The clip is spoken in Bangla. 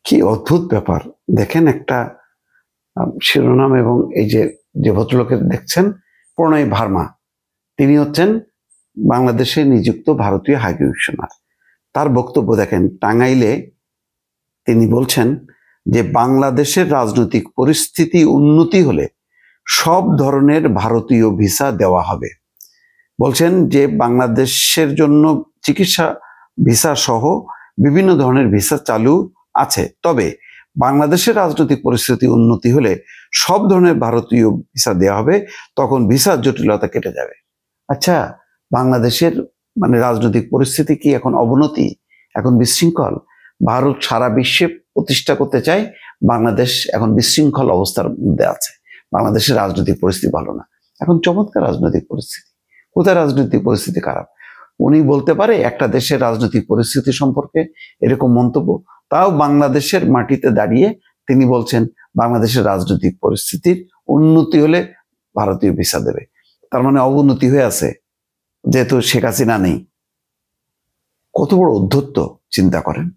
কি অদ্ভুত ব্যাপার দেখেন, একটা শিরোনাম এবং এই যে যে ভদ্রলোকে দেখছেন, প্রণয় ভার্মা, তিনি হচ্ছেন বাংলাদেশে নিযুক্ত ভারতীয় হাই কমিশনার। তার বক্তব্য দেখেন, টাঙ্গাইলে তিনি বলছেন যে বাংলাদেশের রাজনৈতিক পরিস্থিতি উন্নতি হলে সব ধরনের ভারতীয় ভিসা দেওয়া হবে। বলছেন যে বাংলাদেশের জন্য চিকিৎসা ভিসা সহ বিভিন্ন ধরনের ভিসা চালু আছে, তবে বাংলাদেশের রাজনৈতিক পরিস্থিতি উন্নতি হলে সব ধরনের ভারতীয় ভিসা দেওয়া হবে, তখন ভিসার জটিলতা কেটে যাবে। আচ্ছা, বাংলাদেশের রাজনৈতিক পরিস্থিতি কি এখন অবনতি, এখন বিশৃঙ্খল? ভারত সারা বিশ্বে প্রতিষ্ঠা করতে চায় বাংলাদেশ এখন বিশৃঙ্খল অবস্থার মধ্যে আছে, বাংলাদেশের রাজনৈতিক পরিস্থিতি ভালো না। এখন চমৎকার রাজনৈতিক পরিস্থিতি। কোথায় রাজনৈতিক পরিস্থিতি খারাপ? উনি বলতে পারে একটা দেশের রাজনৈতিক পরিস্থিতি সম্পর্কে এরকম মন্তব্য, তাও বাংলাদেশের মাটিতে দাঁড়িয়ে তিনি বলছেন বাংলাদেশের রাজনৈতিক পরিস্থিতির উন্নতি হলে ভারতীয় ভিসা দেবে। তার মানে অবনতি হয়ে আছে, যেহেতু শেখ হাসিনা নেই। কত বড় অধ্যত্ত চিন্তা করেন।